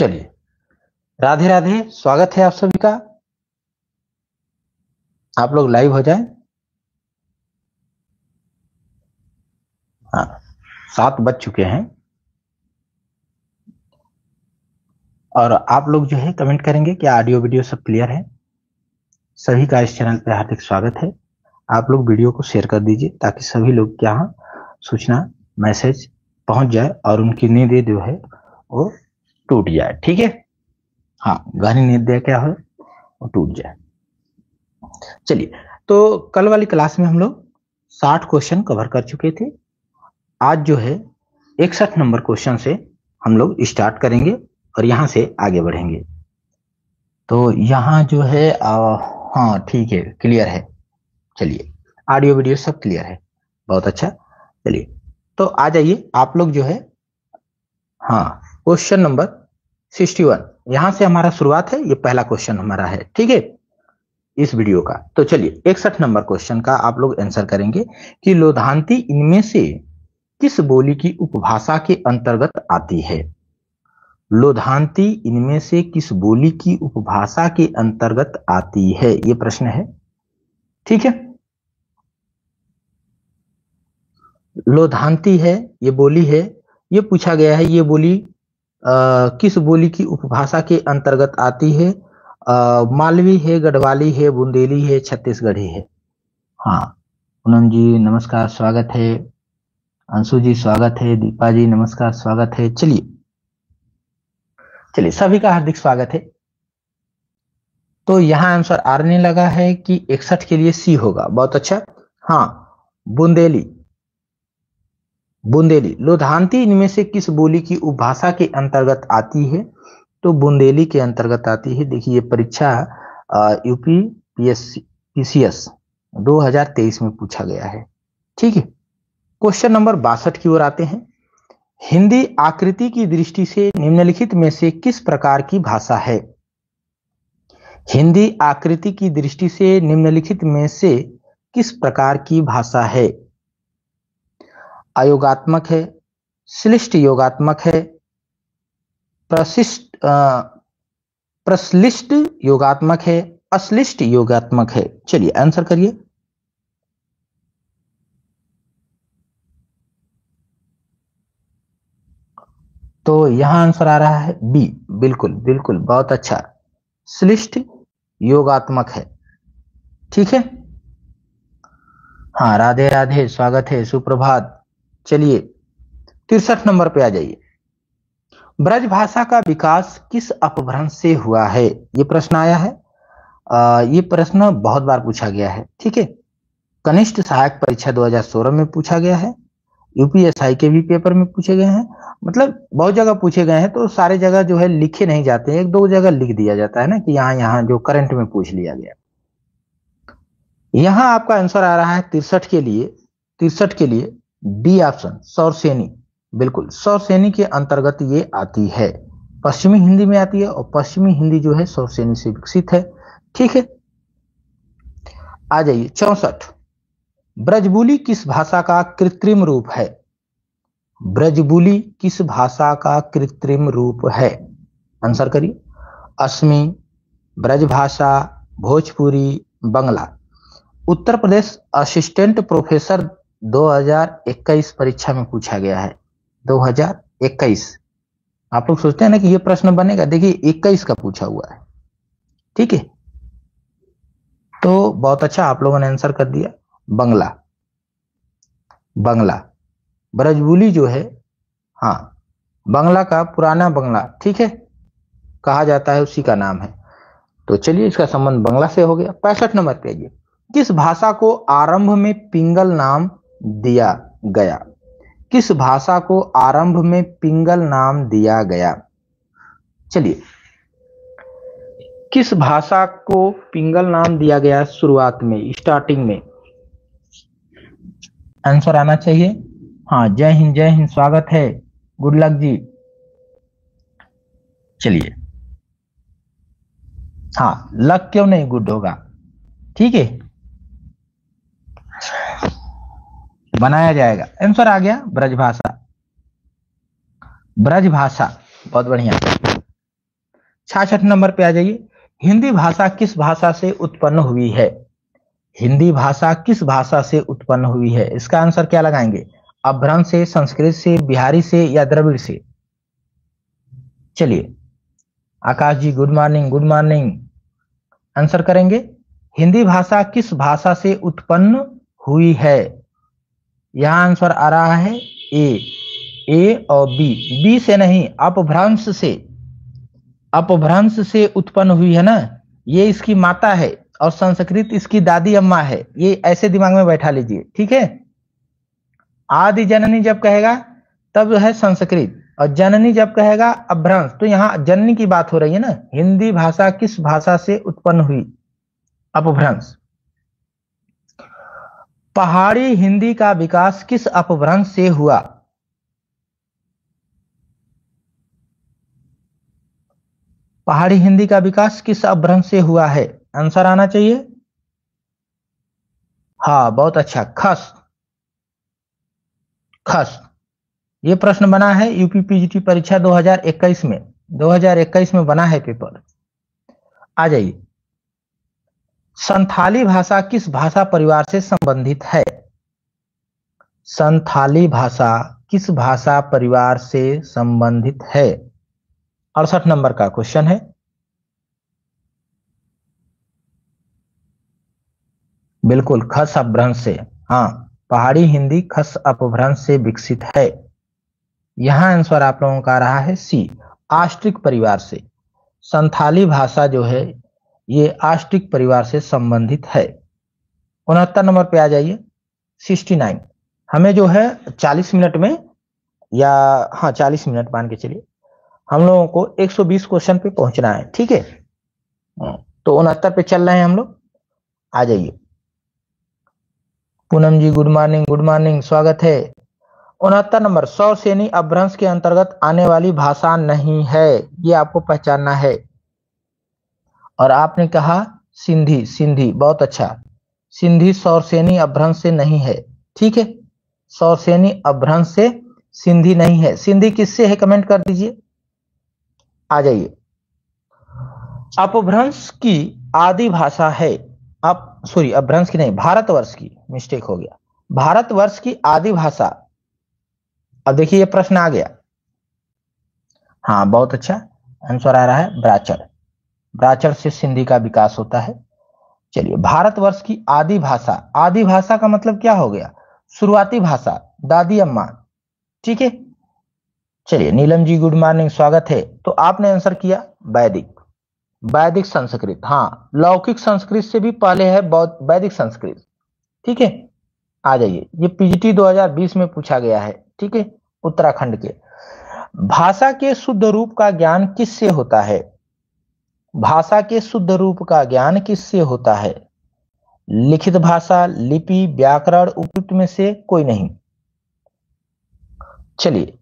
चलिए, राधे राधे, स्वागत है आप सभी का। आप लोग लाइव हो जाएं। हाँ, 7 बज चुके हैं और आप लोग जो है कमेंट करेंगे कि ऑडियो वीडियो सब क्लियर है। सभी का इस चैनल पे हार्दिक स्वागत है। आप लोग वीडियो को शेयर कर दीजिए ताकि सभी लोग के यहाँ सूचना मैसेज पहुंच जाए और उनकी नींद जो है वो टूट जाए। ठीक है, हाँ, गहरी नींद क्या हो वो टूट जाए। चलिए, तो कल वाली क्लास में हम लोग 60 क्वेश्चन कवर कर चुके थे। आज जो है 61 नंबर क्वेश्चन से हम लोग स्टार्ट करेंगे और यहां से आगे बढ़ेंगे। तो यहां जो है हाँ ठीक है, क्लियर है। चलिए, ऑडियो वीडियो सब क्लियर है, बहुत अच्छा। चलिए, तो आ जाइए आप लोग जो है। हाँ, क्वेश्चन नंबर 61 यहां से हमारा शुरुआत है। ये पहला क्वेश्चन हमारा है, ठीक है, इस वीडियो का। तो चलिए, 61 नंबर क्वेश्चन का आप लोग आंसर करेंगे कि लोधांती इनमें से किस बोली की उपभाषा के अंतर्गत आती है। लोधांती इनमें से किस बोली की उपभाषा के अंतर्गत आती है, यह प्रश्न है। ठीक है, लोधांती है, ये बोली है, ये पूछा गया है। ये बोली किस बोली की उपभाषा के अंतर्गत आती है। मालवी है, गढ़वाली है, बुंदेली है, छत्तीसगढ़ी है। हाँ, पूनम जी नमस्कार, स्वागत है। अंशु जी स्वागत है। दीपा जी नमस्कार, स्वागत है। चलिए चलिए, सभी का हार्दिक स्वागत है। तो यहां आंसर आने लगा है कि 61 के लिए सी होगा, बहुत अच्छा। हाँ, बुंदेली। बुंदेली, लोधांती इनमें से किस बोली की उपभाषा के अंतर्गत आती है। तो बुंदेली के अंतर्गत आती है। देखिए, ये परीक्षा यूपी पीसीएस 2023 में पूछा गया है। ठीक है, क्वेश्चन नंबर 62 की ओर आते हैं। हिंदी आकृति की दृष्टि से निम्नलिखित में से किस प्रकार की भाषा है। हिंदी आकृति की दृष्टि से निम्नलिखित में से किस प्रकार की भाषा है। अयोगात्मक है, श्लिष्ट योगात्मक है, प्रश्लिष्ट योगात्मक है, अश्लिष्ट योगात्मक है। चलिए आंसर करिए। तो यहां आंसर आ रहा है बी। बिल्कुल बिल्कुल, बहुत अच्छा, श्लिष्ट योगात्मक है। ठीक है, हाँ, राधे राधे, स्वागत है, सुप्रभात। चलिए 63 नंबर पे आ जाइए। ब्रज भाषा का विकास किस अपभ्रंश से हुआ है, ये प्रश्न आया है। ये प्रश्न बहुत बार पूछा गया है। ठीक है, कनिष्ठ सहायक परीक्षा 2016 में पूछा गया है, यूपीएसआई के भी पेपर में पूछे गए हैं, मतलब बहुत जगह पूछे गए हैं। तो सारे जगह जो है लिखे नहीं जाते हैं, 1-2 जगह लिख दिया जाता है ना कि यहाँ यहाँ जो करंट में पूछ लिया गया। यहां आपका आंसर आ रहा है 63 के लिए। 63 के लिए डी ऑप्शन, सौरसेनी। बिल्कुल, सौरसेनी के अंतर्गत ये आती है, पश्चिमी हिंदी में आती है और पश्चिमी हिंदी जो है सौरसेनी से विकसित है। ठीक है, आ जाइए 64। ब्रजबुली किस भाषा का कृत्रिम रूप है। ब्रजबुली किस भाषा का कृत्रिम रूप है, आंसर करिए। असमी, ब्रजभाषा, भोजपुरी, बंगला। उत्तर प्रदेश असिस्टेंट प्रोफेसर 2021 परीक्षा में पूछा गया है। 2021, आप लोग सोचते हैं ना कि ये प्रश्न बनेगा, देखिए 21 का पूछा हुआ है। ठीक है, तो बहुत अच्छा, आप लोगों ने आंसर कर दिया। बंगला, बंगला, ब्रजबुली जो है, हाँ, बंगला का पुराना बंगला, ठीक है, कहा जाता है, उसी का नाम है। तो चलिए, इसका संबंध बंगला से हो गया। 65 नंबर पे आइए। किस भाषा को आरंभ में पिंगल नाम दिया गया। किस भाषा को आरंभ में पिंगल नाम दिया गया। चलिए, किस भाषा को पिंगल नाम दिया गया शुरुआत में, स्टार्टिंग में, आंसर आना चाहिए। हाँ, जय हिंद, स्वागत है, गुड लक जी। चलिए, हाँ, लक क्यों नहीं गुड होगा, ठीक है, बनाया जाएगा। आंसर आ गया ब्रजभाषा। ब्रजभाषा, बहुत बढ़िया। 66 नंबर पे आ जाइए। हिंदी भाषा किस भाषा से उत्पन्न हुई है? हिंदी भाषा किस भाषा से उत्पन्न हुई है? इसका आंसर क्या लगाएंगे? अपभ्रंश से, संस्कृत से, बिहारी से या द्रविड़ से? चलिए Akash ji good morning, good morning. Answer करेंगे। हिंदी भाषा किस भाषा से उत्पन्न हुई है? यहां आंसर आ रहा है ए और बी से नहीं, अपभ्रंश से। अपभ्रंश से उत्पन्न हुई है ना, ये इसकी माता है और संस्कृत इसकी दादी अम्मा है। ये ऐसे दिमाग में बैठा लीजिए, ठीक है। आदि जननी जब कहेगा तब है संस्कृत, और जननी जब कहेगा अपभ्रंश, तो यहां जननी की बात हो रही है ना। हिंदी भाषा किस भाषा से उत्पन्न हुई? अपभ्रंश। पहाड़ी हिंदी का विकास किस अपभ्रंश से हुआ? पहाड़ी हिंदी का विकास किस अपभ्रंश से हुआ है? आंसर आना चाहिए। हाँ बहुत अच्छा, खस। खस। ये प्रश्न बना है यूपी पीजीटी परीक्षा 2021 में। 2021 में बना है पेपर। आ जाइए। संथाली भाषा किस भाषा परिवार से संबंधित है? संथाली भाषा किस भाषा परिवार से संबंधित है? 68 नंबर का क्वेश्चन है। बिल्कुल, खस अपभ्रंश से। हाँ, पहाड़ी हिंदी खस अपभ्रंश से विकसित है। यहां आंसर आप लोगों का रहा है सी, आष्ट्रिक परिवार से। संथाली भाषा जो है ये आष्ट्रिक परिवार से संबंधित है। 69 नंबर पे आ जाइए। 69। हमें जो है 40 मिनट में, या हाँ 40 मिनट मान के चलिए, हम लोगों को 120 क्वेश्चन पे पहुंचना है, ठीक है। तो 69 पे चल रहे हैं हम लोग। आ जाइए। पूनम जी गुड मॉर्निंग, गुड मॉर्निंग, स्वागत है। 69 नंबर, सौरसेनी अपभ्रंश के अंतर्गत आने वाली भाषा नहीं है, ये आपको पहचानना है। और आपने कहा सिंधी, सिंधी बहुत अच्छा। सिंधी सौरसेनी अपभ्रंश से नहीं है, ठीक है। सौरसेनी अपभ्रंश से सिंधी नहीं है। सिंधी किससे है कमेंट कर दीजिए। आ जाइए। अपभ्रंश की आदि भाषा है, सॉरी अपभ्रंश की नहीं, भारतवर्ष की, मिस्टेक हो गया। भारतवर्ष की आदि भाषा। अब देखिए ये प्रश्न आ गया। हाँ बहुत अच्छा, आंसर आ रहा है ब्राचर। ब्राचर से सिंधी का विकास होता है। चलिए, भारतवर्ष की आदि भाषा, आदि भाषा का मतलब क्या हो गया? शुरुआती भाषा, दादी अम्मा, ठीक है। चलिए नीलम जी गुड मॉर्निंग, स्वागत है। तो आपने आंसर किया वैदिक। वैदिक संस्कृत, हाँ लौकिक संस्कृत से भी पहले है वैदिक संस्कृत, ठीक है। आ जाइए, ये पीजीटी 2020 में पूछा गया है, ठीक है, उत्तराखंड के। भाषा के शुद्ध रूप का ज्ञान किससे होता है? भाषा के शुद्ध रूप का ज्ञान किससे होता है? लिखित भाषा, लिपि, व्याकरण, उपयुक्त में से कोई नहीं। चलिए,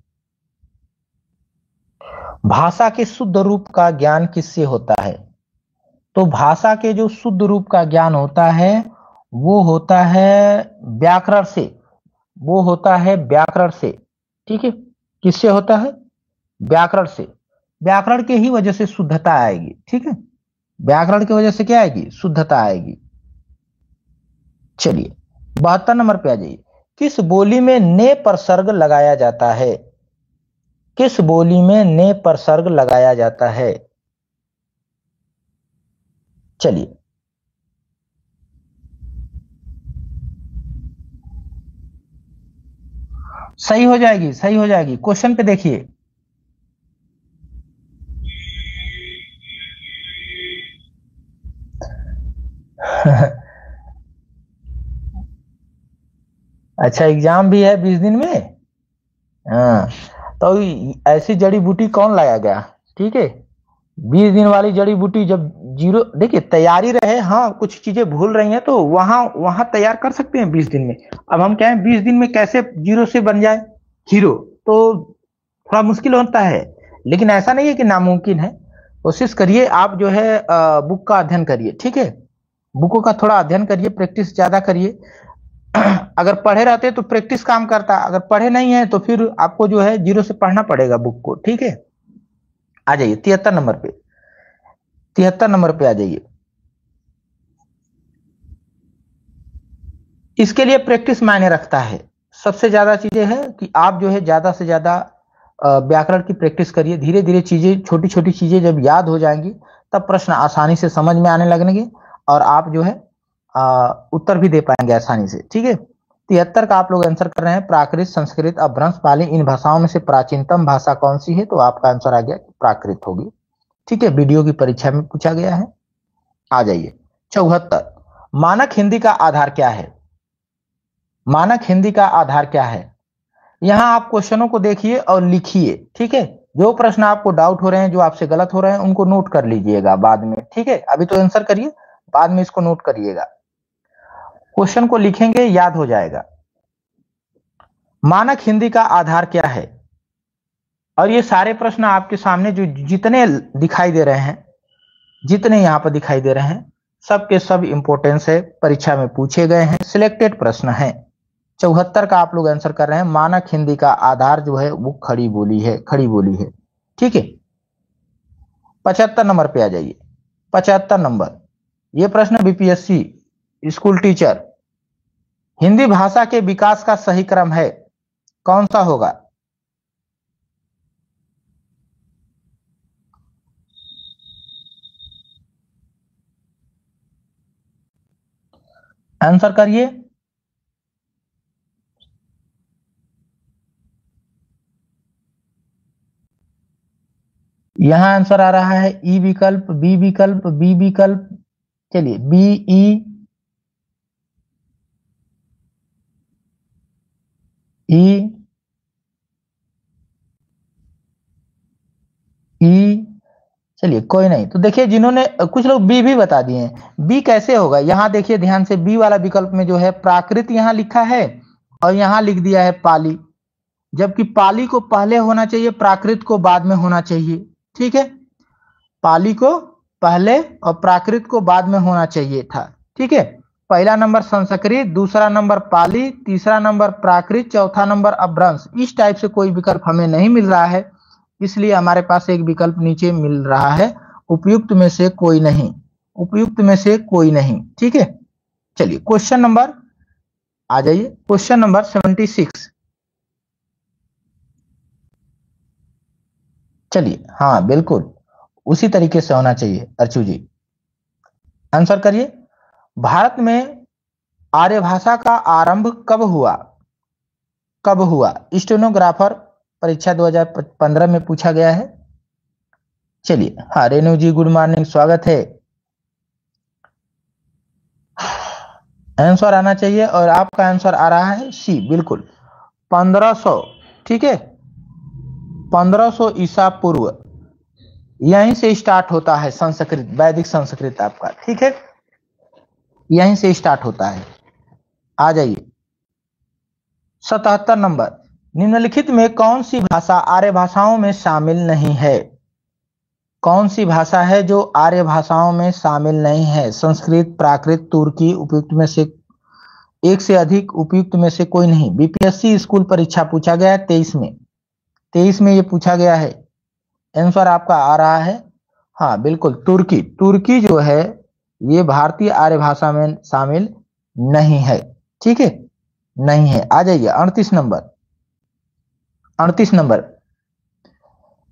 भाषा के शुद्ध रूप का ज्ञान किससे होता है? तो भाषा के जो शुद्ध रूप का ज्ञान होता है वो होता है व्याकरण से। वो होता है व्याकरण से, ठीक है। किससे होता है? व्याकरण से। व्याकरण के ही वजह से शुद्धता आएगी, ठीक है। व्याकरण की वजह से क्या आएगी? शुद्धता आएगी। चलिए 72 नंबर पे आ जाइए। किस बोली में ने पर सर्ग लगाया जाता है? किस बोली में ने पर सर्ग लगाया जाता है? चलिए, सही हो जाएगी, सही हो जाएगी। क्वेश्चन पे देखिए। अच्छा, एग्जाम भी है 20 दिन में। हाँ, तो ऐसी जड़ी बूटी कौन लाया गया, ठीक है। 20 दिन वाली जड़ी बूटी जब जीरो, देखिए तैयारी रहे, हाँ कुछ चीजें भूल रही हैं तो वहां वहां तैयार कर सकते हैं 20 दिन में। अब हम क्या है 20 दिन में कैसे जीरो से बन जाए हीरो, तो थोड़ा मुश्किल होता है, लेकिन ऐसा नहीं है कि नामुमकिन है। कोशिश करिए, आप जो है बुक का अध्ययन करिए, ठीक है। बुकों का थोड़ा अध्ययन करिए, प्रैक्टिस ज्यादा करिए। अगर पढ़े रहते तो प्रैक्टिस काम करता, अगर पढ़े नहीं है तो फिर आपको जो है जीरो से पढ़ना पड़ेगा बुक को, ठीक है। आ जाइए 73 नंबर पे। 73 नंबर पे आ जाइए। इसके लिए प्रैक्टिस मायने रखता है। सबसे ज्यादा चीजें है कि आप जो है ज्यादा से ज्यादा व्याकरण की प्रैक्टिस करिए। धीरे धीरे चीजें, छोटी छोटी चीजें जब याद हो जाएंगी तब प्रश्न आसानी से समझ में आने लगेंगे और आप जो है उत्तर भी दे पाएंगे आसानी से। ठीक है, 73 का आप लोग आंसर कर रहे हैं। प्राकृत, संस्कृत, अपभ्रंश, पाली, इन भाषाओं में से प्राचीनतम भाषा कौन सी है? तो आपका आंसर आ गया प्राकृत होगी। ठीक है, वीडियो की परीक्षा में पूछा गया है। आ जाइए 74, मानक हिंदी का आधार क्या है? मानक हिंदी का आधार क्या है? यहां आप क्वेश्चनों को देखिए और लिखिए। ठीक है, जो प्रश्न आपको डाउट हो रहे हैं, जो आपसे गलत हो रहे हैं, उनको नोट कर लीजिएगा बाद में। ठीक है, अभी तो आंसर करिए, बाद में इसको नोट करिएगा। क्वेश्चन को लिखेंगे, याद हो जाएगा। मानक हिंदी का आधार क्या है? और ये सारे प्रश्न आपके सामने जो जितने दिखाई दे रहे हैं, जितने यहां पर दिखाई दे रहे हैं, सबके सब इंपॉर्टेंस है, परीक्षा में पूछे गए हैं, सिलेक्टेड प्रश्न हैं। 74 का आप लोग आंसर कर रहे हैं। मानक हिंदी का आधार जो है वो खड़ी बोली है, खड़ी बोली है। ठीक है, 75 नंबर पे आ जाइए। 75 नंबर, ये प्रश्न बीपीएससी स्कूल टीचर, हिंदी भाषा के विकास का सही क्रम है कौन सा होगा? आंसर करिए। यहां आंसर आ रहा है ई विकल्प, बी विकल्प, बी विकल्प। चलिए, बी, ई। चलिए कोई नहीं, तो देखिए जिन्होंने, कुछ लोग बी भी बता दिए हैं। बी कैसे होगा? यहां देखिए ध्यान से, बी वाला विकल्प में जो है प्राकृत यहां लिखा है और यहां लिख दिया है पाली, जबकि पाली को पहले होना चाहिए, प्राकृत को बाद में होना चाहिए। ठीक है, पाली को पहले और प्राकृत को बाद में होना चाहिए था। ठीक है, पहला नंबर संस्कृत, दूसरा नंबर पाली, तीसरा नंबर प्राकृत, चौथा नंबर अपभ्रंश। इस टाइप से कोई विकल्प हमें नहीं मिल रहा है, इसलिए हमारे पास एक विकल्प नीचे मिल रहा है, उपयुक्त में से कोई नहीं, उपयुक्त में से कोई नहीं। ठीक है, चलिए क्वेश्चन नंबर आ जाइए, क्वेश्चन नंबर 76। चलिए, हाँ बिल्कुल उसी तरीके से होना चाहिए अर्चू जी। आंसर करिए। भारत में आर्य भाषा का आरंभ कब हुआ? कब हुआ? स्टेनोग्राफर परीक्षा 2015 में पूछा गया है। चलिए, हाँ रेणु जी गुड मॉर्निंग, स्वागत है। आंसर आना चाहिए और आपका आंसर आ रहा है सी, बिल्कुल 1500। ठीक है, 1500 ईसा पूर्व यहीं से स्टार्ट होता है संस्कृत, वैदिक संस्कृत आपका। ठीक है, यहीं से स्टार्ट होता है। आ जाइए 77 नंबर, निम्नलिखित में कौन सी भाषा आर्य भाषाओं में शामिल नहीं है? कौन सी भाषा है जो आर्य भाषाओं में शामिल नहीं है? संस्कृत, प्राकृत, तुर्की, उपयुक्त में से एक से अधिक, उपयुक्त में से कोई नहीं। बीपीएससी स्कूल परीक्षा पूछा गया है 23 में ये पूछा गया है। आंसर आपका आ रहा है, हाँ बिल्कुल तुर्की। तुर्की जो है ये भारतीय आर्य भाषा में शामिल नहीं है। ठीक है, नहीं है। आ जाइए 38 नंबर। 38 नंबर,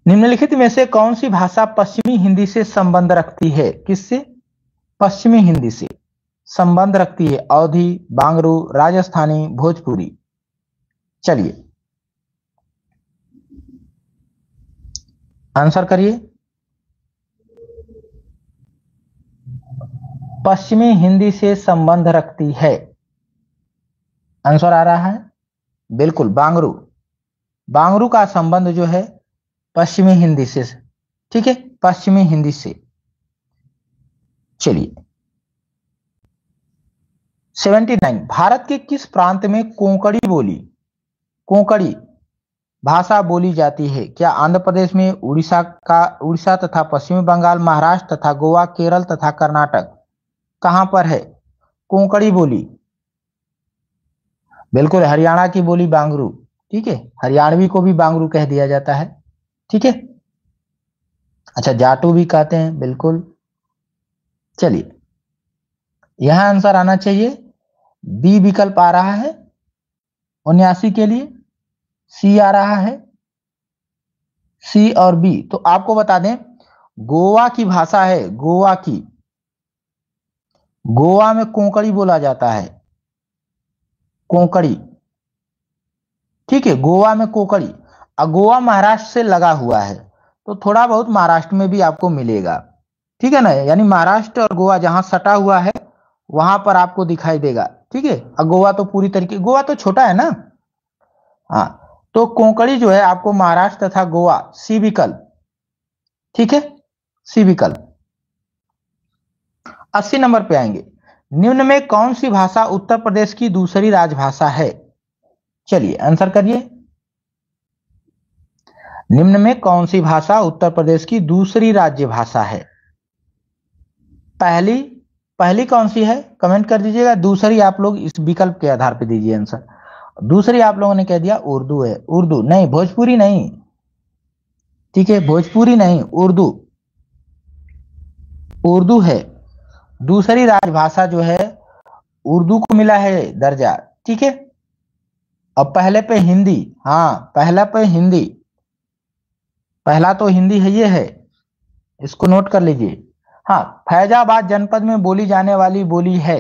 निम्नलिखित में से कौन सी भाषा पश्चिमी हिंदी से संबंध रखती है? किससे? पश्चिमी हिंदी से संबंध रखती है। अवधी, बांगरू, राजस्थानी, भोजपुरी। चलिए आंसर करिए। पश्चिमी हिंदी से संबंध रखती है, आंसर आ रहा है बिल्कुल बांगरू। बांगरू का संबंध जो है पश्चिमी हिंदी से। ठीक है, पश्चिमी हिंदी से। चलिए 79, भारत के किस प्रांत में कोंकणी भाषा बोली जाती है? क्या आंध्र प्रदेश में, उड़ीसा तथा पश्चिमी बंगाल, महाराष्ट्र तथा गोवा, केरल तथा कर्नाटक, कहां पर है कोंकणी बोली? बिल्कुल हरियाणा की बोली बांगरू। ठीक है, हरियाणवी को भी बांगरू कह दिया जाता है। ठीक है, अच्छा जाटू भी कहते हैं, बिल्कुल। चलिए यहां आंसर आना चाहिए, बी विकल्प आ रहा है 79 के लिए, सी आ रहा है, सी और बी। तो आपको बता दें, गोवा की भाषा है, गोवा की, गोवा में कोंकणी बोला जाता है, कोंकणी, ठीक है, गोवा में कोंकणी। और गोवा महाराष्ट्र से लगा हुआ है, तो थोड़ा बहुत महाराष्ट्र में भी आपको मिलेगा, ठीक है ना, यानी महाराष्ट्र और गोवा जहां सटा हुआ है वहां पर आपको दिखाई देगा, ठीक है। और गोवा तो पूरी तरीके, गोवा तो छोटा है ना, हाँ, तो कोंकणी जो है आपको महाराष्ट्र तथा गोवा, सी विकल्प, ठीक है, सी विकल्प। 80 नंबर पे आएंगे, निम्न में कौन सी भाषा उत्तर प्रदेश की दूसरी राजभाषा है? चलिए आंसर करिए, निम्न में कौन सी भाषा उत्तर प्रदेश की दूसरी राज्य भाषा है? पहली, पहली कौन सी है कमेंट कर दीजिएगा, दूसरी आप लोग इस विकल्प के आधार पर दीजिए आंसर। दूसरी आप लोगों ने कह दिया उर्दू है, उर्दू नहीं, भोजपुरी नहीं, ठीक है, भोजपुरी नहीं, उर्दू, उर्दू है दूसरी राजभाषा जो है, उर्दू को मिला है दर्जा, ठीक है। अब पहले पे हिंदी, हाँ पहला पे हिंदी, पहला तो हिंदी है, ये है, इसको नोट कर लीजिए। हाँ, फैजाबाद जनपद में बोली जाने वाली बोली है,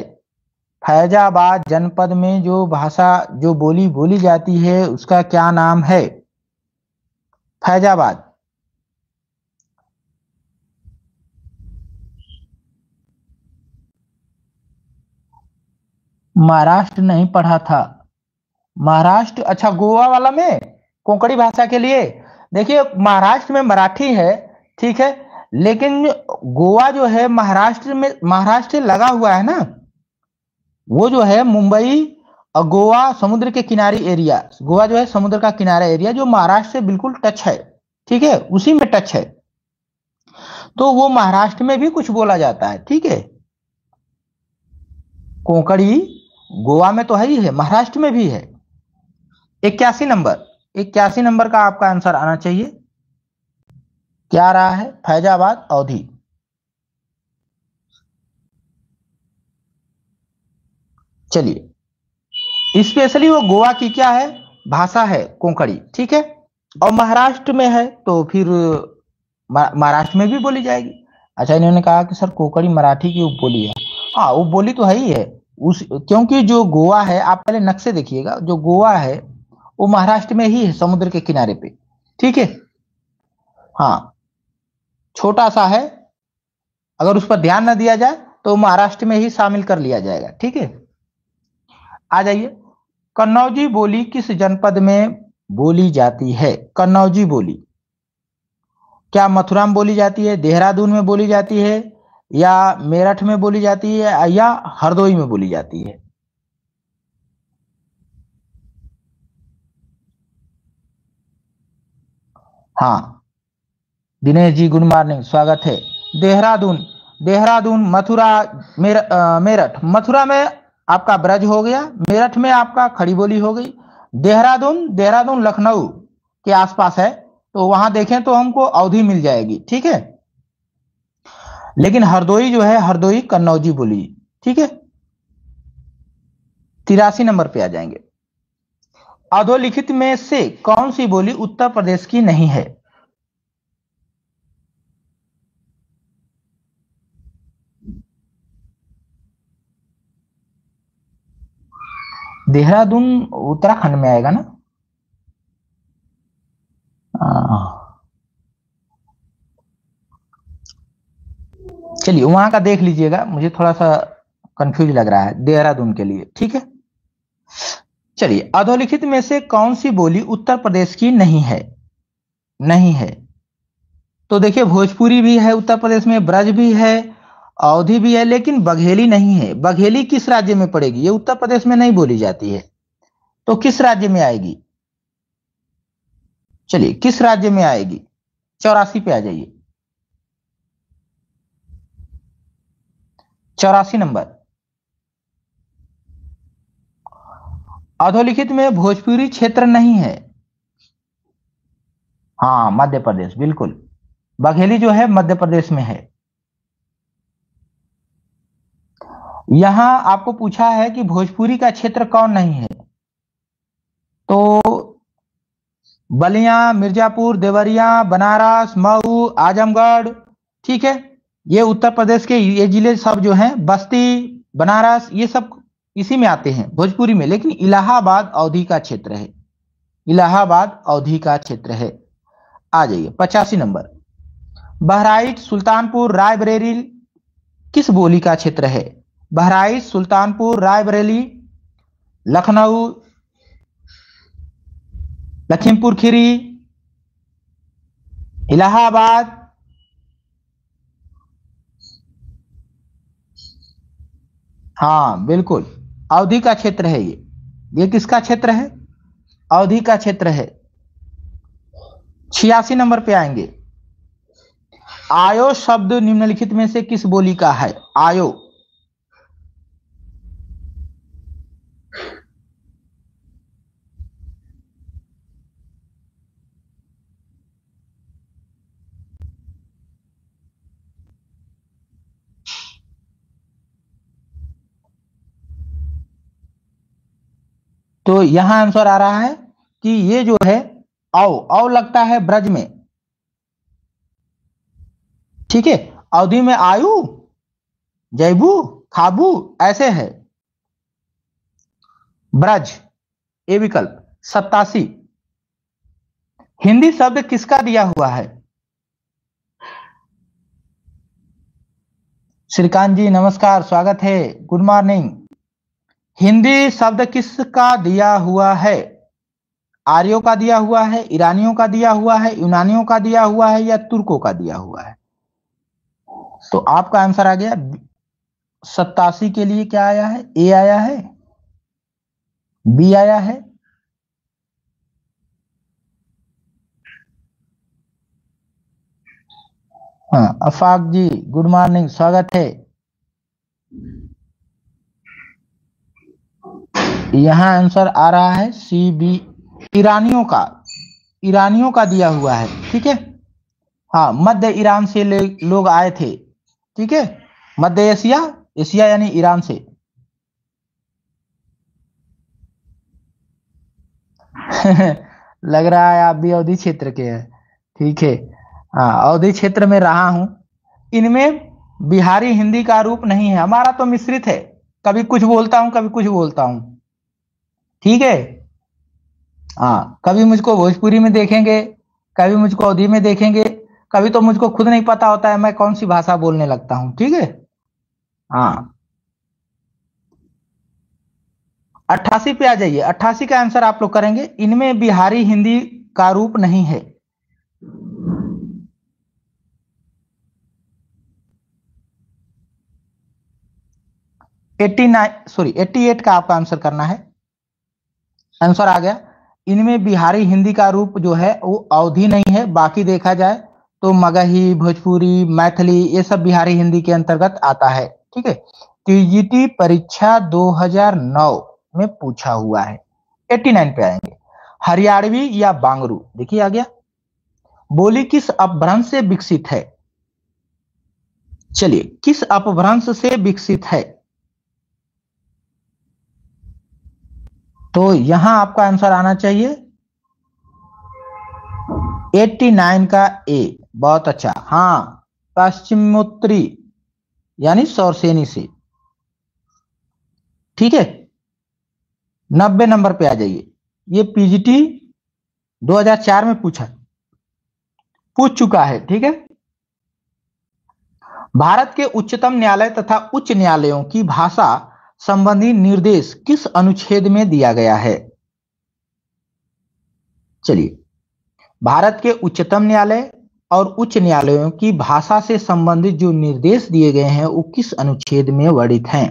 फैजाबाद जनपद में जो भाषा, जो बोली बोली जाती है उसका क्या नाम है? फैजाबाद, महाराष्ट्र नहीं पढ़ा था, महाराष्ट्र, अच्छा गोवा वाला में कोंकणी भाषा के लिए, देखिए महाराष्ट्र में मराठी है, ठीक है, लेकिन गोवा जो है महाराष्ट्र में, महाराष्ट्र से लगा हुआ है ना, वो जो है मुंबई और गोवा समुद्र के किनारे एरिया, गोवा जो है समुद्र का किनारा एरिया जो महाराष्ट्र से बिल्कुल टच है, ठीक है, उसी में टच है, तो वो महाराष्ट्र में भी कुछ बोला जाता है, ठीक है। कोंकणी गोवा में तो है ही है, महाराष्ट्र में भी है। 81 नंबर, 81 नंबर का आपका आंसर आना चाहिए, क्या रहा है? फैजाबाद, अवधी। चलिए स्पेशली वो गोवा की क्या है, भाषा है कोंकणी, ठीक है, और महाराष्ट्र में है तो फिर महाराष्ट्र में भी बोली जाएगी। अच्छा, इन्होंने कहा कि सर कोंकणी मराठी की उपबोली है, हाँ उपबोली तो है ही है उस, क्योंकि जो गोवा है, आप पहले नक्शे देखिएगा, जो गोवा है वो महाराष्ट्र में ही है, समुद्र के किनारे पे, ठीक है, हाँ छोटा सा है, अगर उस पर ध्यान न दिया जाए तो महाराष्ट्र में ही शामिल कर लिया जाएगा, ठीक है। आ जाइए, कन्नौजी बोली किस जनपद में बोली जाती है? कन्नौजी बोली क्या मथुरा में बोली जाती है, देहरादून में बोली जाती है, या मेरठ में बोली जाती है, या हरदोई में बोली जाती है? हाँ दिनेश जी गुड मॉर्निंग, स्वागत है। देहरादून, देहरादून, मथुरा, मेरठ, मथुरा में आपका ब्रज हो गया, मेरठ में आपका खड़ी बोली हो गई, देहरादून, देहरादून लखनऊ के आसपास है, तो वहां देखें तो हमको अवधी मिल जाएगी, ठीक है, लेकिन हरदोई जो है, हरदोई कन्नौजी बोली, ठीक है। 83 नंबर पे आ जाएंगे, अधोलिखित में से कौन सी बोली उत्तर प्रदेश की नहीं है? देहरादून उत्तराखंड में आएगा ना, चलिए वहां का देख लीजिएगा, मुझे थोड़ा सा कंफ्यूज लग रहा है देहरादून के लिए, ठीक है। चलिए अधोलिखित में से कौन सी बोली उत्तर प्रदेश की नहीं है? नहीं है, तो देखिए भोजपुरी भी है उत्तर प्रदेश में, ब्रज भी है, अवधी भी है, लेकिन बघेली नहीं है। बघेली किस राज्य में पड़ेगी? ये उत्तर प्रदेश में नहीं बोली जाती है, तो किस राज्य में आएगी? चलिए किस राज्य में आएगी? 84 पे आ जाइए, 84 नंबर। अधोलिखित में भोजपुरी क्षेत्र नहीं है, हाँ मध्य प्रदेश, बिल्कुल, बघेली जो है मध्य प्रदेश में है। यहां आपको पूछा है कि भोजपुरी का क्षेत्र कौन नहीं है, तो बलिया, मिर्जापुर, देवरिया, बनारस, मऊ, आजमगढ़, ठीक है। ये उत्तर प्रदेश के ये जिले सब जो हैं, बस्ती, बनारस, ये सब इसी में आते हैं भोजपुरी में, लेकिन इलाहाबाद अवधी का क्षेत्र है। इलाहाबाद अवधी का क्षेत्र है। आ जाइए 85 नंबर। बहराइच, सुल्तानपुर, रायबरेली किस बोली का क्षेत्र है? बहराइच, सुल्तानपुर, रायबरेली, लखनऊ, लखीमपुर खीरी, इलाहाबाद। हाँ बिल्कुल, अवधी का क्षेत्र है ये किसका क्षेत्र है? अवधी का क्षेत्र है। 86 नंबर पे आएंगे। आयो शब्द निम्नलिखित में से किस बोली का है? आयो। तो यहां आंसर आ रहा है कि ये जो है औ लगता है ब्रज में, ठीक है। अवधि में आयु, जैबू, खाबू ऐसे है। ब्रज ए विकल्प। 87। हिंदी शब्द किसका दिया हुआ है? श्रीकांत जी नमस्कार, स्वागत है, गुड मॉर्निंग। हिंदी शब्द किसका दिया हुआ है? आर्यों का दिया हुआ है, ईरानियों का दिया हुआ है, यूनानियों का दिया हुआ है, या तुर्कों का दिया हुआ है? तो आपका आंसर आ गया 87 के लिए क्या आया है? ए आया है, बी आया है, हाँ। अफाक जी गुड मॉर्निंग, स्वागत है। यहां आंसर आ रहा है सी बी, ईरानियों का दिया हुआ है, ठीक है। हाँ, मध्य ईरान से लोग आए थे, ठीक है। मध्य एशिया, एशिया यानी ईरान से। लग रहा है आप भी अवधी क्षेत्र के हैं, ठीक है। हाँ, अवधी क्षेत्र में रहा हूं। इनमें बिहारी हिंदी का रूप नहीं है, हमारा तो मिश्रित है, कभी कुछ बोलता हूं कभी कुछ बोलता हूं, ठीक है। हाँ, कभी मुझको भोजपुरी में देखेंगे, कभी मुझको अवधी में देखेंगे, कभी तो मुझको खुद नहीं पता होता है मैं कौन सी भाषा बोलने लगता हूं, ठीक है। हाँ, 88 पे आ जाइए। 88 का आंसर आप लोग करेंगे, इनमें बिहारी हिंदी का रूप नहीं है। सॉरी 88 का आपका आंसर करना है। आंसर आ गया, इनमें बिहारी हिंदी का रूप जो है वो अवधी नहीं है। बाकी देखा जाए तो मगही, भोजपुरी, मैथिली ये सब बिहारी हिंदी के अंतर्गत आता है, ठीक है। टीजीटी परीक्षा 2009 में पूछा हुआ है। 89 पे आएंगे। हरियाणवी या बांगरू, देखिए आ गया। बोली किस अपभ्रंश से विकसित है? चलिए, किस अपभ्रंश से विकसित है? तो यहां आपका आंसर आना चाहिए 89 का ए, बहुत अच्छा। हाँ, पश्चिमोत्तरी यानी सौरसेनी से, ठीक है। 90 नंबर पे आ जाइए। ये पीजीटी 2004 में पूछ चुका है, ठीक है। भारत के उच्चतम न्यायालय तथा उच्च न्यायालयों की भाषा संबंधी निर्देश किस अनुच्छेद में दिया गया है? चलिए, भारत के उच्चतम न्यायालय और उच्च न्यायालयों की भाषा से संबंधित जो निर्देश दिए गए हैं वो किस अनुच्छेद में वर्णित हैं?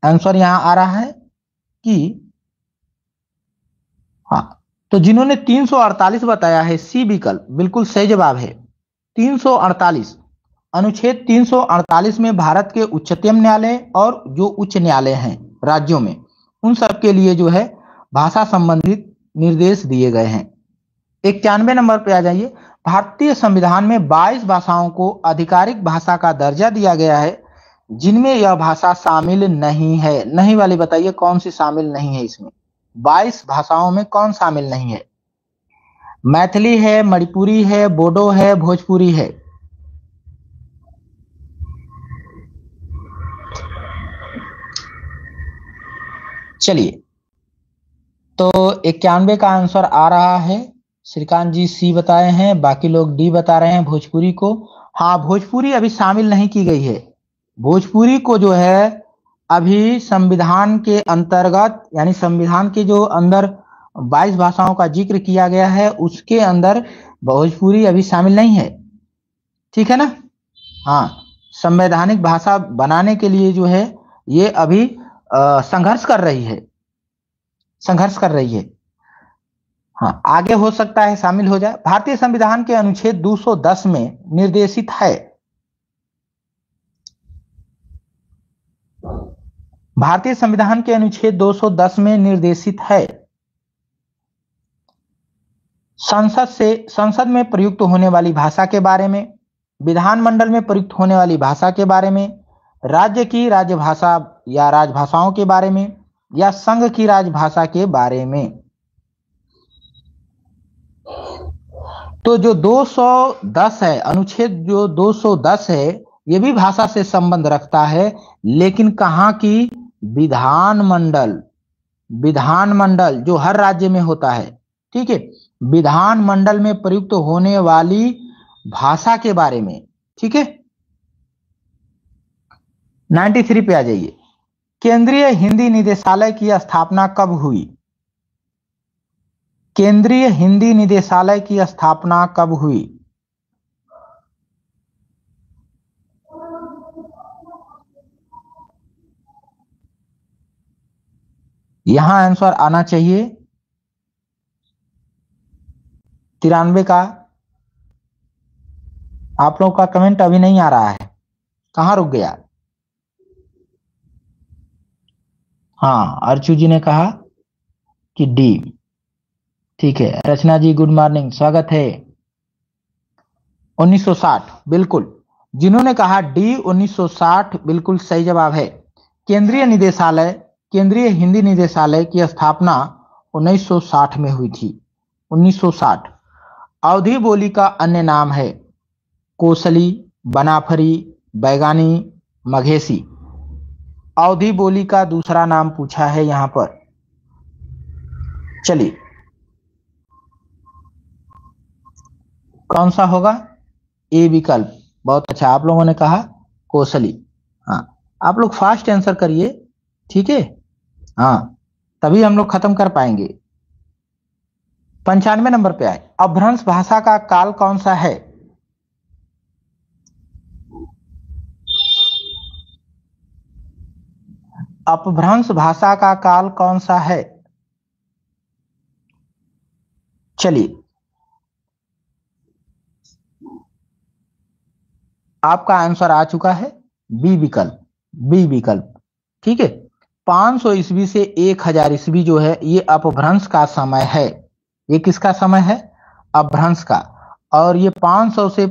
आंसर यहां आ रहा है कि हाँ, तो जिन्होंने 348 बताया है सी विकल्प बिल्कुल सही जवाब है। 348, अनुच्छेद 348 में भारत के उच्चतम न्यायालय और जो उच्च न्यायालय हैं राज्यों में उन सब के लिए जो है भाषा संबंधित निर्देश दिए गए हैं। 91 नंबर पे आ जाइए। भारतीय संविधान में 22 भाषाओं को आधिकारिक भाषा का दर्जा दिया गया है। जिनमें यह भाषा शामिल नहीं है। नहीं वाली बताइए कौन सी शामिल नहीं है इसमें? 22 भाषाओं में कौन शामिल नहीं है? मैथिली है, मणिपुरी है, बोडो है, भोजपुरी है। चलिए, तो 91 का आंसर आ रहा है। श्रीकांत जी सी बताए हैं, बाकी लोग डी बता रहे हैं भोजपुरी को। हाँ, भोजपुरी अभी शामिल नहीं की गई है। भोजपुरी को जो है अभी संविधान के अंतर्गत, यानी संविधान के जो अंदर 22 भाषाओं का जिक्र किया गया है उसके अंदर भोजपुरी अभी शामिल नहीं है। ठीक है ना? हाँ, संवैधानिक भाषा बनाने के लिए जो है ये अभी संघर्ष कर रही है, संघर्ष कर रही है। हाँ, आगे हो सकता है शामिल हो जाए। भारतीय संविधान के अनुच्छेद 210 में निर्देशित है, भारतीय संविधान के अनुच्छेद 210 में निर्देशित है, संसद में प्रयुक्त होने वाली भाषा के बारे में, विधानमंडल में प्रयुक्त होने वाली भाषा के बारे में, राज्य की राजभाषा या राजभाषाओं के बारे में, या संघ की राजभाषा के बारे में। तो जो 210 है, अनुच्छेद जो 210 है, ये भी भाषा से संबंध रखता है, लेकिन कहां की? विधानमंडल। विधानमंडल जो हर राज्य में होता है, ठीक है, विधानमंडल में प्रयुक्त होने वाली भाषा के बारे में। ठीक है, 93 पे आ जाइए। केंद्रीय हिंदी निदेशालय की स्थापना कब हुई? केंद्रीय हिंदी निदेशालय की स्थापना कब हुई? यहां आंसर आना चाहिए 93 का। आप लोगों का कमेंट अभी नहीं आ रहा है, कहां रुक गया? हाँ, अर्चू जी ने कहा कि डी। ठीक है, रचना जी गुड मॉर्निंग, स्वागत है। 1960 बिल्कुल, जिन्होंने कहा डी 1960 बिल्कुल सही जवाब है। केंद्रीय निदेशालय, केंद्रीय हिंदी निदेशालय की स्थापना 1960 में हुई थी। 1960। अवधी बोली का अन्य नाम है कोसली, बनाफरी, बैगानी, मघेसी। अवधी बोली का दूसरा नाम पूछा है यहां पर। चलिए, कौन सा होगा? ए विकल्प। बहुत अच्छा, आप लोगों ने कहा कोसली। हाँ, आप लोग फास्ट आंसर करिए, ठीक है? हाँ, तभी हम लोग खत्म कर पाएंगे। 95 नंबर पे आए। अपभ्रंश भाषा का काल कौन सा है? अपभ्रंश भाषा का काल कौन सा है? चलिए, आपका आंसर आ चुका है बी विकल्प, बी विकल्प। ठीक है, 500 ईस्वी से 1000 ईस्वी जो है ये अपभ्रंश का समय है। ये किसका समय है? अपभ्रंश का। और ये 500 से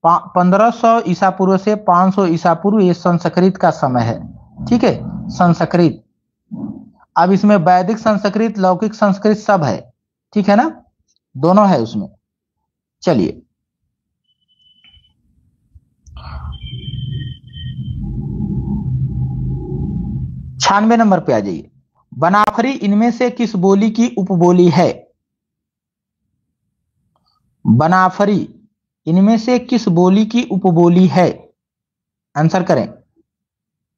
1500 ईसा पूर्व से 500 ईसा पूर्व ये संस्कृत का समय है। ठीक है, संस्कृत। अब इसमें वैदिक संस्कृत, लौकिक संस्कृत सब है, ठीक है ना, दोनों है उसमें। चलिए, छियानवे नंबर पे आ जाइए। बनाफरी इनमें से किस बोली की उपबोली है? बनाफरी इनमें से किस बोली की उपबोली है? आंसर करें।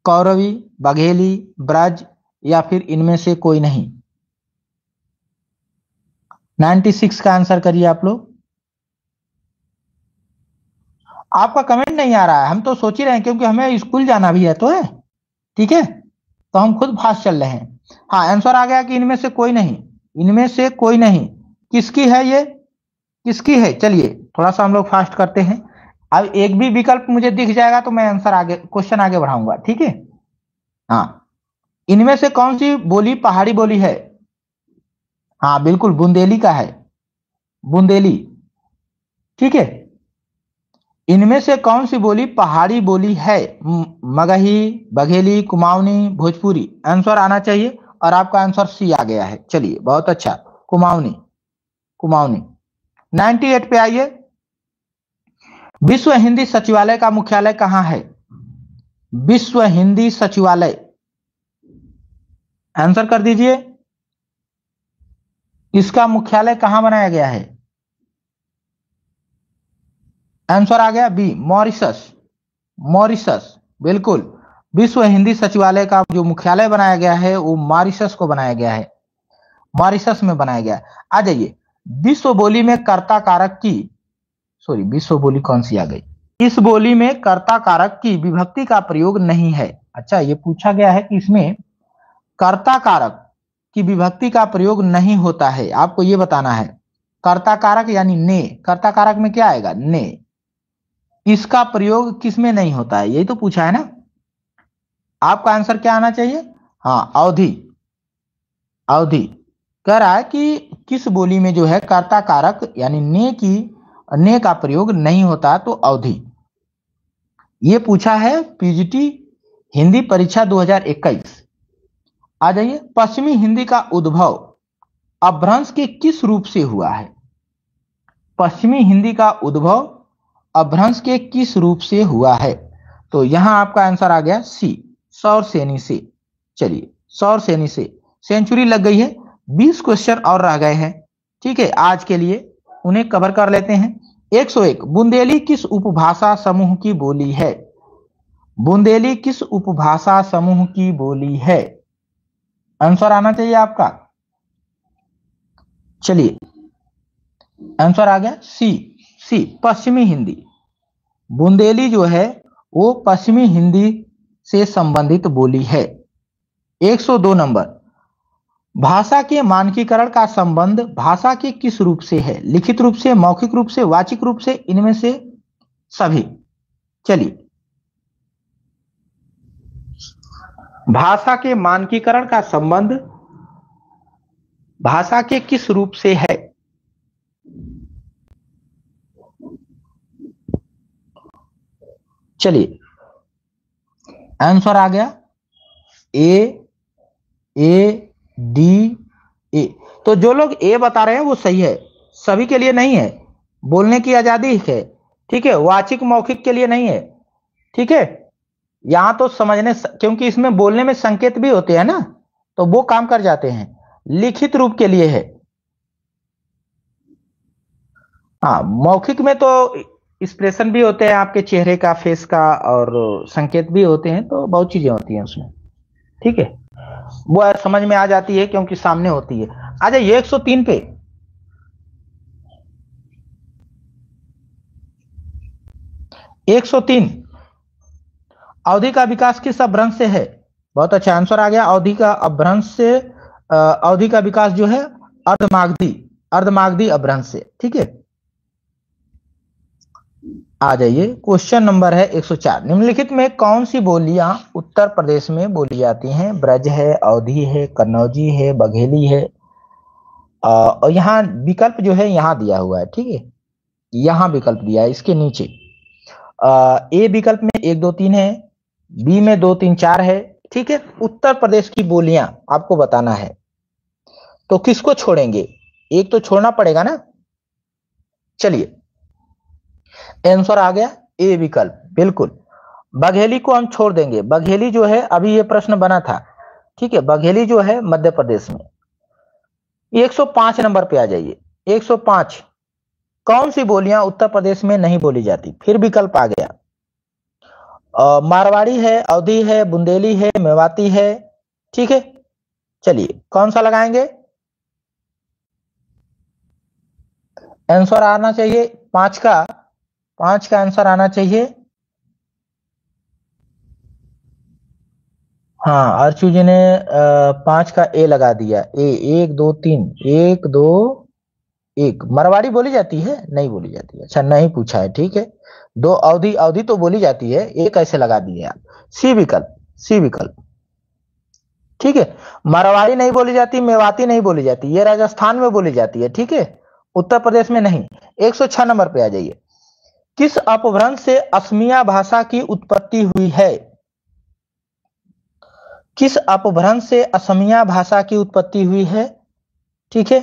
कौरवी, बघेली, ब्रज, या फिर इनमें से कोई नहीं? 96 का आंसर करिए आप लोग। आपका कमेंट नहीं आ रहा है, हम तो सोच ही रहे हैं, क्योंकि हमें स्कूल जाना भी है तो है। ठीक है, तो हम खुद फास्ट चल रहे हैं। हाँ, आंसर आ गया कि इनमें से कोई नहीं। इनमें से कोई नहीं किसकी है? ये किसकी है? चलिए, थोड़ा सा हम लोग फास्ट करते हैं। अब एक भी विकल्प मुझे दिख जाएगा तो मैं आंसर आगे, क्वेश्चन आगे बढ़ाऊंगा। ठीक है, हाँ, इनमें से कौन सी बोली पहाड़ी बोली है? हाँ बिल्कुल, बुंदेली का है, बुंदेली। ठीक है, इनमें से कौन सी बोली पहाड़ी बोली है? मगही, बघेली, कुमाऊनी, भोजपुरी। आंसर आना चाहिए और आपका आंसर सी आ गया है। चलिए बहुत अच्छा, कुमाऊनी। कुमाऊनी 98 पे आइए। विश्व हिंदी सचिवालय का मुख्यालय कहां है? विश्व हिंदी सचिवालय, आंसर कर दीजिए। इसका मुख्यालय कहां बनाया गया है? आंसर आ गया बी, मॉरिशस। मॉरिशस, बिल्कुल। विश्व हिंदी सचिवालय का जो मुख्यालय बनाया गया है वो मॉरिशस को बनाया गया है, मॉरिशस में बनाया गया है। आ जाइए, विश्व बोली में कर्ता कारक की, सॉरी विश्व बोली कौन सी आ गई? इस बोली में कर्ता कारक की विभक्ति का प्रयोग नहीं है। अच्छा, ये पूछा गया है कि इसमें कर्ता कारक की विभक्ति का प्रयोग नहीं होता है, आपको ये बताना है। कर्ता कारक यानी ने, कर्ता कारक में क्या आएगा? ने। इसका प्रयोग किसमें नहीं होता है, यही तो पूछा है ना। आपका आंसर क्या आना चाहिए? हाँ, अवधि। अवधि कह रहा है कि किस बोली में जो है कर्ता कारक यानी ने का प्रयोग नहीं होता, तो अवधि। ये पूछा है पीजीटी हिंदी परीक्षा 2021। आ जाइए, पश्चिमी हिंदी का उद्भव अपभ्रंश के किस रूप से हुआ है? पश्चिमी हिंदी का उद्भव अपभ्रंश के किस रूप से हुआ है? तो यहां आपका आंसर आ गया सी, सौर सेनी से। चलिए, सौर सेनी से सेंचुरी लग गई है। 20 क्वेश्चन और रह गए हैं, ठीक है, आज के लिए उन्हें कवर कर लेते हैं। 101, बुंदेली किस उपभाषा समूह की बोली है? बुंदेली किस उपभाषा समूह की बोली है? आंसर आना चाहिए आपका। चलिए, आंसर आ गया सी, सी पश्चिमी हिंदी। बुंदेली जो है वो पश्चिमी हिंदी से संबंधित बोली है। 102 नंबर, भाषा के मानकीकरण का संबंध भाषा के किस रूप से है? लिखित रूप से, मौखिक रूप से, वाचिक रूप से, इनमें से सभी। चलिए, भाषा के मानकीकरण का संबंध भाषा के किस रूप से है? चलिए, आंसर आ गया ए डी ए। तो जो लोग ए बता रहे हैं वो सही है, सभी के लिए नहीं है। बोलने की आजादी है, ठीक है, वाचिक मौखिक के लिए नहीं है, ठीक है। यहां तो समझने, क्योंकि इसमें बोलने में संकेत भी होते हैं ना, तो वो काम कर जाते हैं। लिखित रूप के लिए है। हाँ, मौखिक में तो एक्सप्रेशन भी होते हैं आपके चेहरे का, फेस का, और संकेत भी होते हैं, तो बहुत चीजें होती हैं उसमें, ठीक है। वो समझ में आ जाती है क्योंकि सामने होती है। आ जाइए 103 पे। 103, अवधि का विकास किस अपभ्रंश से है? बहुत अच्छा आंसर आ गया, अवधि का अपभ्रंश से। अवधि का विकास जो है अर्धमागधी, अर्धमागधी अपभ्रंश से, ठीक है। आ जाइए, क्वेश्चन नंबर है 104, निम्नलिखित में कौन सी बोलियां उत्तर प्रदेश में बोली जाती हैं? ब्रज है, अवधी है, कन्नौजी है, बघेली है। और यहाँ विकल्प जो है यहाँ दिया हुआ है, ठीक है, यहाँ विकल्प दिया है इसके नीचे। ए विकल्प में 1 2 3 है, बी में 2 3 4 है, ठीक है। उत्तर प्रदेश की बोलियां आपको बताना है, तो किसको छोड़ेंगे? एक तो छोड़ना पड़ेगा ना। चलिए, आंसर आ गया ए विकल्प, बिल्कुल। बघेली को हम छोड़ देंगे। बघेली जो है, अभी ये प्रश्न बना था, ठीक है, बघेली जो है मध्य प्रदेश में। 105 नंबर पे आ जाइए। 105, कौन सी बोलियां उत्तर प्रदेश में नहीं बोली जाती? फिर विकल्प आ गया, मारवाड़ी है, अवधी है, बुंदेली है, मेवाती है, ठीक है। चलिए, कौन सा लगाएंगे? आंसर आना चाहिए 5 का, 5 का आंसर आना चाहिए। हाँ, अर्चू जी ने 5 का ए लगा दिया। ए 1 2 3, 1 2 1। मरवाड़ी बोली जाती है? नहीं बोली जाती है। अच्छा, नहीं पूछा है, ठीक है। 2 अवधि, अवधि तो बोली जाती है, एक ऐसे लगा दिए आप। सी विकल्प, सी विकल्प, ठीक है। मरवाड़ी नहीं बोली जाती, मेवाती नहीं बोली जाती, ये राजस्थान में बोली जाती है, ठीक है, उत्तर प्रदेश में नहीं। 106 नंबर पे आ जाइए। किस अपभ्रंश से असमिया भाषा की उत्पत्ति हुई है? किस अपभ्रंश से असमिया भाषा की उत्पत्ति हुई है? ठीक है,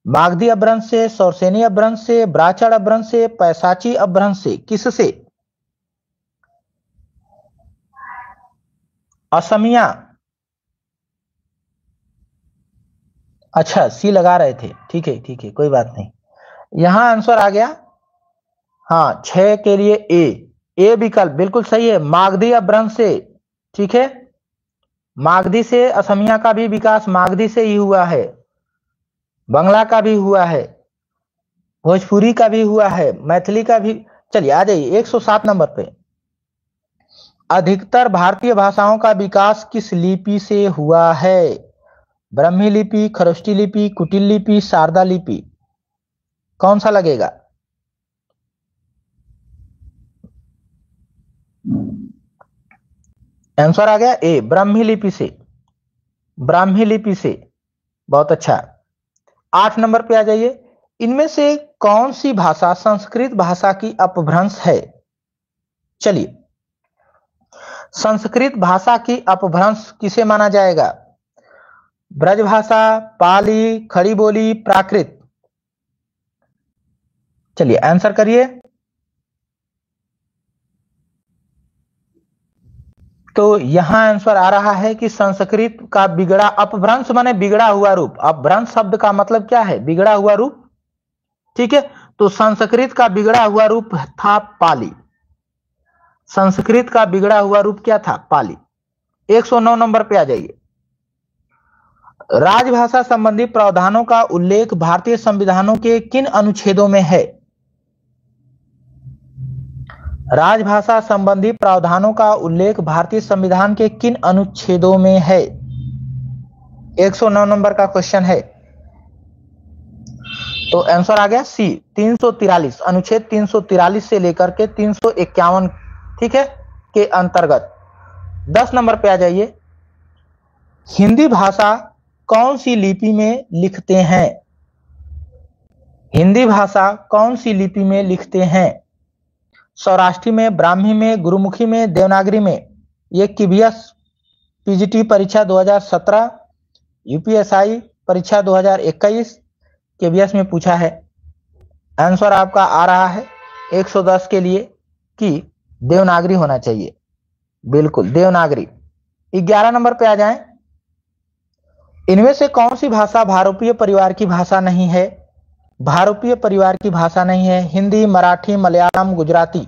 मागधी अपभ्रंश से, सौरसेनी अपभ्रंश से, ब्राह्मण अपभ्रंश से, पैशाची अपभ्रंश से, किससे? असमिया। अच्छा, सी लगा रहे थे, ठीक है ठीक है, कोई बात नहीं। यहां आंसर आ गया, हाँ 6 के लिए ए विकल्प बिल्कुल सही है, मागधी अपभ्रंश से। ठीक है, मागधी से असमिया का भी विकास मागधी से ही हुआ है, बंगला का भी हुआ है, भोजपुरी का भी हुआ है, मैथिली का भी। चलिए आ जाइए 107 नंबर पे। अधिकतर भारतीय भाषाओं का विकास किस लिपि से हुआ है? ब्राह्मी लिपि, खरोष्टी लिपि, कुटिल लिपि, शारदा लिपि, कौन सा लगेगा? आंसर आ गया ए, ब्राह्मी लिपि से, ब्राह्मी लिपि से। बहुत अच्छा। 8 नंबर पे आ जाइए। इनमें से कौन सी भाषा संस्कृत भाषा की अपभ्रंश है? चलिए, संस्कृत भाषा की अपभ्रंश किसे माना जाएगा? ब्रजभाषा, पाली, खड़ी बोली, प्राकृत? चलिए आंसर करिए। तो यहां आंसर आ रहा है कि संस्कृत का बिगड़ा, अपभ्रंश माने बिगड़ा हुआ रूप, अपभ्रंश शब्द का मतलब क्या है? बिगड़ा हुआ रूप। ठीक है, तो संस्कृत का बिगड़ा हुआ रूप था पाली। संस्कृत का बिगड़ा हुआ रूप क्या था? पाली। 109 नंबर पे आ जाइए। राजभाषा संबंधी प्रावधानों का उल्लेख भारतीय संविधानों के किन अनुच्छेदों में है? राजभाषा संबंधी प्रावधानों का उल्लेख भारतीय संविधान के किन अनुच्छेदों में है? 109 नंबर का क्वेश्चन है। तो आंसर आ गया सी, 343, अनुच्छेद 343 से लेकर के 351, ठीक है, के अंतर्गत। 10 नंबर पे आ जाइए। हिंदी भाषा कौन सी लिपि में लिखते हैं? हिंदी भाषा कौन सी लिपि में लिखते हैं? सौराष्ट्री में, ब्राह्मी में, गुरुमुखी में, देवनागरी में? ये KVS पीजीटी परीक्षा 2017, यूपीएसआई परीक्षा 2021 KVS में पूछा है। आंसर आपका आ रहा है 110 के लिए कि देवनागरी होना चाहिए, बिल्कुल देवनागरी। 11 नंबर पे आ जाएं। इनमें से कौन सी भाषा भारोपीय परिवार की भाषा नहीं है? भारोपीय परिवार की भाषा नहीं है। हिंदी, मराठी, मलयालम, गुजराती?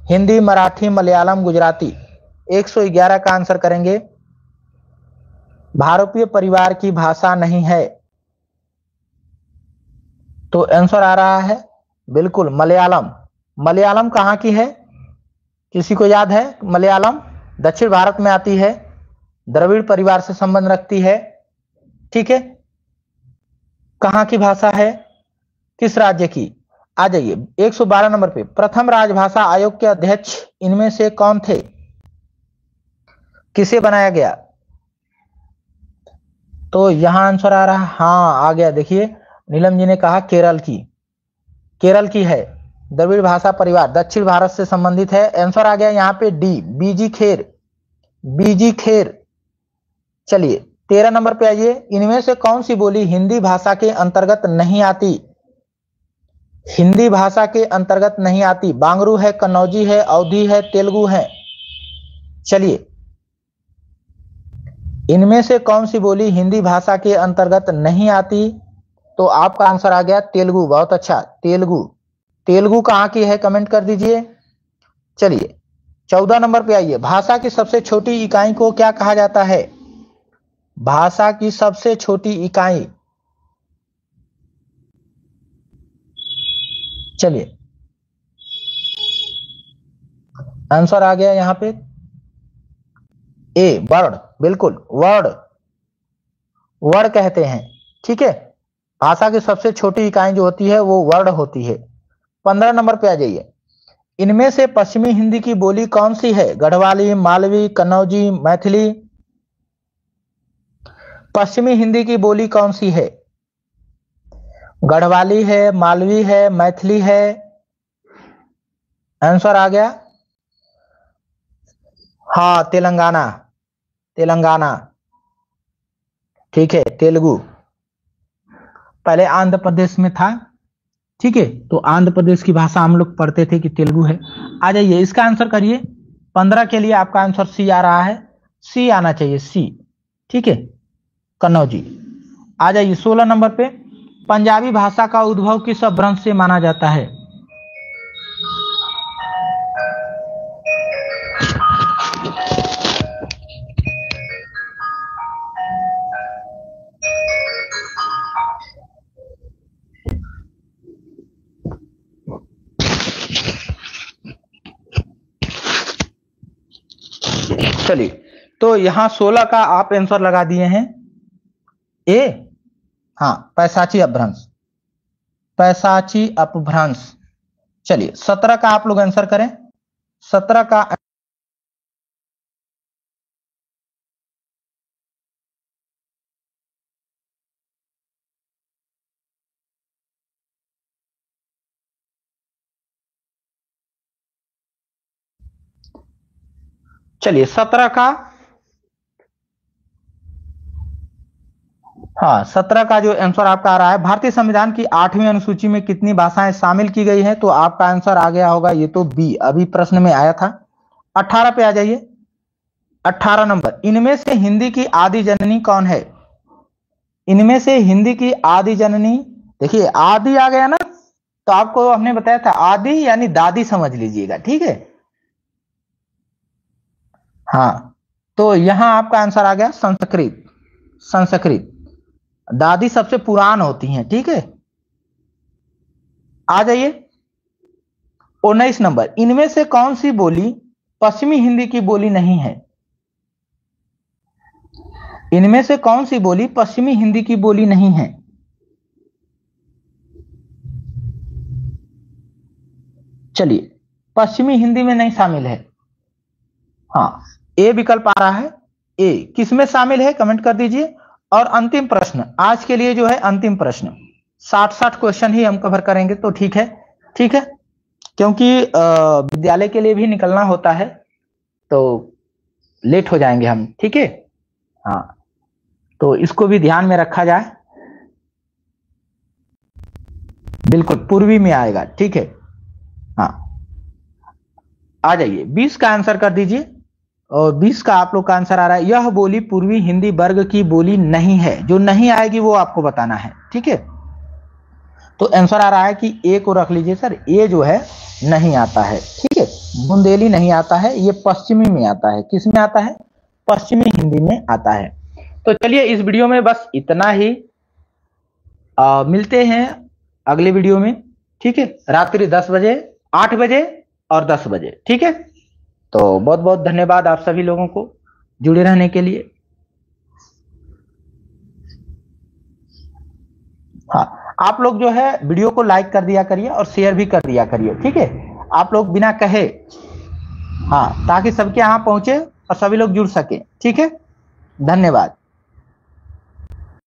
हिंदी, मराठी, मलयालम, गुजराती? 111 का आंसर करेंगे। भारोपीय परिवार की भाषा नहीं है, तो आंसर आ रहा है बिल्कुल मलयालम। मलयालम कहां की है? किसी को याद है? मलयालम दक्षिण भारत में आती है, द्रविड़ परिवार से संबंध रखती है। ठीक है, कहां की भाषा है? किस राज्य की? आ जाइए 112 नंबर पे। प्रथम राजभाषा आयोग के अध्यक्ष इनमें से कौन थे? किसे बनाया गया? तो यहां आंसर आ रहा है, हाँ आ गया, देखिए नीलम जी ने कहा केरल की, केरल की है। द्रविड़ भाषा परिवार दक्षिण भारत से संबंधित है। आंसर आ गया यहां पे डी, बीजी खेर, बीजी खेर। चलिए 13 नंबर पे आइए। इनमें से कौन सी बोली हिंदी भाषा के अंतर्गत नहीं आती? हिंदी भाषा के अंतर्गत नहीं आती। बांगरू है, कन्नौजी है, अवधी है, तेलुगु है? चलिए, इनमें से कौन सी बोली हिंदी भाषा के अंतर्गत नहीं आती? तो आपका आंसर आ गया तेलुगु। बहुत अच्छा, तेलुगु। तेलुगु कहां की है कमेंट कर दीजिए। चलिए 14 नंबर पे आइए। भाषा की सबसे छोटी इकाई को क्या कहा जाता है? भाषा की सबसे छोटी इकाई? चलिए आंसर आ गया यहां पे ए, वर्ड, बिल्कुल वर्ड, वर्ड कहते हैं। ठीक है, भाषा की सबसे छोटी इकाई जो होती है वो वर्ड होती है। 15 नंबर पे आ जाइए। इनमें से पश्चिमी हिंदी की बोली कौन सी है? गढ़वाली, मालवी, कन्नौजी, मैथिली? पश्चिमी हिंदी की बोली कौन सी है? गढ़वाली है, मालवी है, मैथिली है? आंसर आ गया। हाँ, तेलंगाना, तेलंगाना, ठीक है। तेलुगु पहले आंध्र प्रदेश में था, ठीक है। तो आंध्र प्रदेश की भाषा हम लोग पढ़ते थे कि तेलुगु है। आ जाइए, इसका आंसर करिए। 15 के लिए आपका आंसर सी आ रहा है, सी आना चाहिए, सी, ठीक है, कन्नौजी। आ जाइए 16 नंबर पे, पंजाबी भाषा का उद्भव किस अपभ्रंश से माना जाता है? चलिए, तो यहां 16 का आप आंसर लगा दिए हैं ए। हाँ, पैसाची अपभ्रंश, पैसाची अपभ्रंश। चलिए 17 का आप लोग आंसर करें। 17 का चलिए 17 का, हाँ 17 का जो आंसर आपका आ रहा है, भारतीय संविधान की 8वीं अनुसूची में कितनी भाषाएं शामिल की गई हैं? तो आपका आंसर आ गया होगा, ये तो बी, अभी प्रश्न में आया था। 18 पे आ जाइए, 18 नंबर, इनमें से हिंदी की आदि जननी कौन है? इनमें से हिंदी की आदि जननी, देखिए आदि आ गया ना, तो आपको हमने बताया था आदि यानी दादी समझ लीजिएगा, ठीक है। हाँ, तो यहां आपका आंसर आ गया संस्कृत, संस्कृत। दादी सबसे पुरान होती हैं, ठीक है। आ जाइए 19 नंबर, इनमें से कौन सी बोली पश्चिमी हिंदी की बोली नहीं है? इनमें से कौन सी बोली पश्चिमी हिंदी की बोली नहीं है? चलिए, पश्चिमी हिंदी में नहीं शामिल है। हाँ, ए विकल्प आ रहा है, ए किसमें शामिल है कमेंट कर दीजिए। और अंतिम प्रश्न आज के लिए जो है, अंतिम प्रश्न 60 क्वेश्चन ही हम कवर करेंगे, तो ठीक है, ठीक है, क्योंकि विद्यालय के लिए भी निकलना होता है, तो लेट हो जाएंगे हम, ठीक है। हाँ, तो इसको भी ध्यान में रखा जाए। बिल्कुल पूर्वी में आएगा, ठीक है। हाँ, आ जाइए 20 का आंसर कर दीजिए। और 20 का आप लोग का आंसर आ रहा है, यह बोली पूर्वी हिंदी वर्ग की बोली नहीं है। जो नहीं आएगी वो आपको बताना है, ठीक है। तो आंसर आ रहा है कि ए को रख लीजिए सर, ए जो है नहीं आता है, ठीक है। बुंदेली नहीं आता है, ये पश्चिमी में आता है। किस में आता है? पश्चिमी हिंदी में आता है। तो चलिए इस वीडियो में बस इतना ही, मिलते हैं अगले वीडियो में, ठीक है, रात्रि 10 बजे, 8 बजे और 10 बजे, ठीक है। तो बहुत बहुत धन्यवाद आप सभी लोगों को जुड़े रहने के लिए। हाँ, आप लोग जो है वीडियो को लाइक कर दिया करिए और शेयर भी कर दिया करिए, ठीक है। आप लोग बिना कहे, हाँ, ताकि सबके यहाँ पहुंचे और सभी लोग जुड़ सके, ठीक है। धन्यवाद।